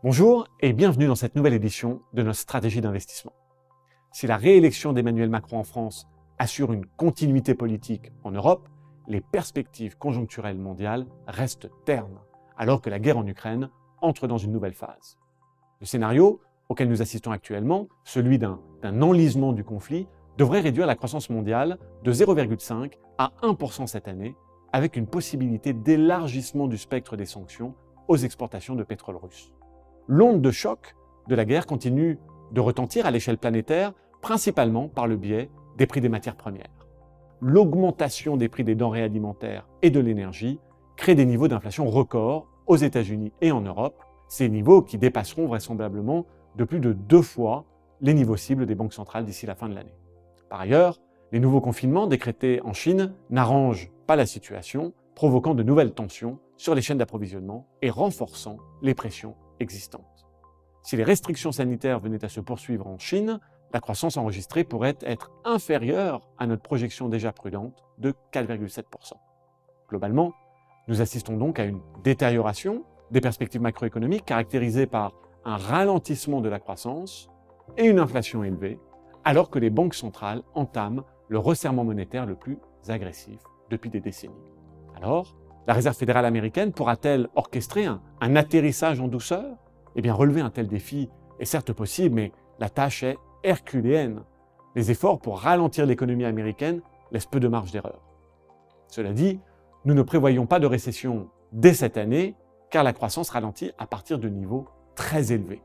Bonjour et bienvenue dans cette nouvelle édition de notre stratégie d'investissement. Si la réélection d'Emmanuel Macron en France assure une continuité politique en Europe, les perspectives conjoncturelles mondiales restent ternes, alors que la guerre en Ukraine entre dans une nouvelle phase. Le scénario auquel nous assistons actuellement, celui d'un enlisement du conflit, devrait réduire la croissance mondiale de 0,5 à 1% cette année, avec une possibilité d'élargissement du spectre des sanctions aux exportations de pétrole russe. L'onde de choc de la guerre continue de retentir à l'échelle planétaire, principalement par le biais des prix des matières premières. L'augmentation des prix des denrées alimentaires et de l'énergie crée des niveaux d'inflation records aux États-Unis et en Europe, ces niveaux qui dépasseront vraisemblablement de plus de 2 fois les niveaux cibles des banques centrales d'ici la fin de l'année. Par ailleurs, les nouveaux confinements décrétés en Chine n'arrangent pas la situation, provoquant de nouvelles tensions sur les chaînes d'approvisionnement et renforçant les pressions existantes. Si les restrictions sanitaires venaient à se poursuivre en Chine, la croissance enregistrée pourrait être inférieure à notre projection déjà prudente de 4,7%. Globalement, nous assistons donc à une détérioration des perspectives macroéconomiques caractérisées par un ralentissement de la croissance et une inflation élevée, alors que les banques centrales entament le resserrement monétaire le plus agressif depuis des décennies. Alors, la Réserve fédérale américaine pourra-t-elle orchestrer un atterrissage en douceur? Eh bien, relever un tel défi est certes possible, mais la tâche est herculéenne. Les efforts pour ralentir l'économie américaine laissent peu de marge d'erreur. Cela dit, nous ne prévoyons pas de récession dès cette année, car la croissance ralentit à partir de niveaux très élevés.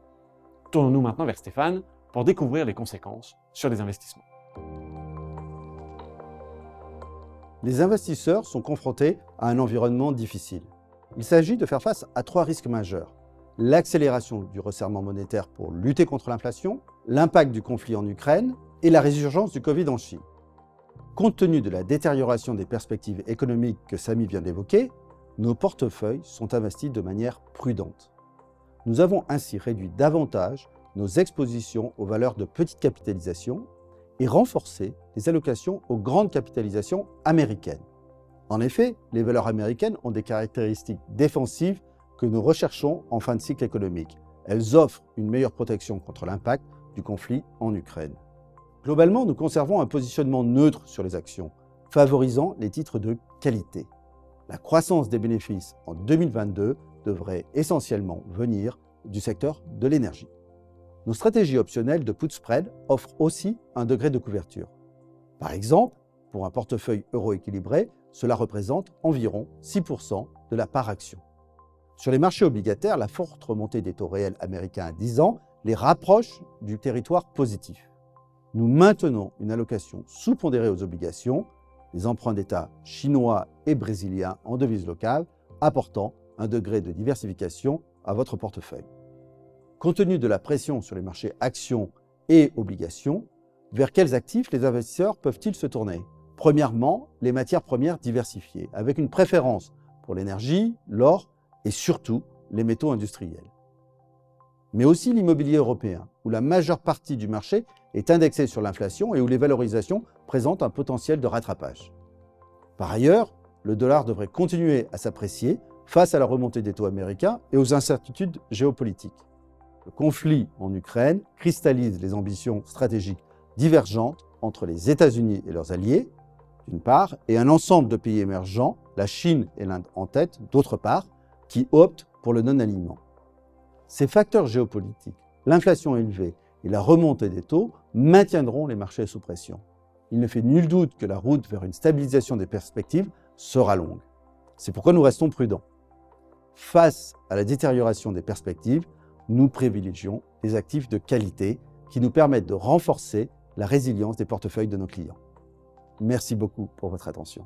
Tournons-nous maintenant vers Stéphane pour découvrir les conséquences sur les investissements. Les investisseurs sont confrontés à un environnement difficile. Il s'agit de faire face à 3 risques majeurs. L'accélération du resserrement monétaire pour lutter contre l'inflation, l'impact du conflit en Ukraine et la résurgence du Covid en Chine. Compte tenu de la détérioration des perspectives économiques que Samy vient d'évoquer, nos portefeuilles sont investis de manière prudente. Nous avons ainsi réduit davantage nos expositions aux valeurs de petite capitalisation et renforcé les allocations aux grandes capitalisations américaines. En effet, les valeurs américaines ont des caractéristiques défensives que nous recherchons en fin de cycle économique. Elles offrent une meilleure protection contre l'impact du conflit en Ukraine. Globalement, nous conservons un positionnement neutre sur les actions, favorisant les titres de qualité. La croissance des bénéfices en 2022 devrait essentiellement venir du secteur de l'énergie. Nos stratégies optionnelles de put spread offrent aussi un degré de couverture. Par exemple, pour un portefeuille euro équilibré, cela représente environ 6% de la part action. Sur les marchés obligataires, la forte remontée des taux réels américains à 10 ans les rapproche du territoire positif. Nous maintenons une allocation sous-pondérée aux obligations, les emprunts d'État chinois et brésiliens en devises locales, apportant un degré de diversification à votre portefeuille. Compte tenu de la pression sur les marchés actions et obligations, vers quels actifs les investisseurs peuvent-ils se tourner? Premièrement, les matières premières diversifiées, avec une préférence pour l'énergie, l'or et surtout les métaux industriels. Mais aussi l'immobilier européen, où la majeure partie du marché est indexée sur l'inflation et où les valorisations présentent un potentiel de rattrapage. Par ailleurs, le dollar devrait continuer à s'apprécier face à la remontée des taux américains et aux incertitudes géopolitiques. Le conflit en Ukraine cristallise les ambitions stratégiques divergentes entre les États-Unis et leurs alliés, d'une part, et un ensemble de pays émergents, la Chine et l'Inde en tête, d'autre part, qui optent pour le non-alignement. Ces facteurs géopolitiques, l'inflation élevée et la remontée des taux, maintiendront les marchés sous pression. Il ne fait nul doute que la route vers une stabilisation des perspectives sera longue. C'est pourquoi nous restons prudents. Face à la détérioration des perspectives, nous privilégions les actifs de qualité qui nous permettent de renforcer la résilience des portefeuilles de nos clients. Merci beaucoup pour votre attention.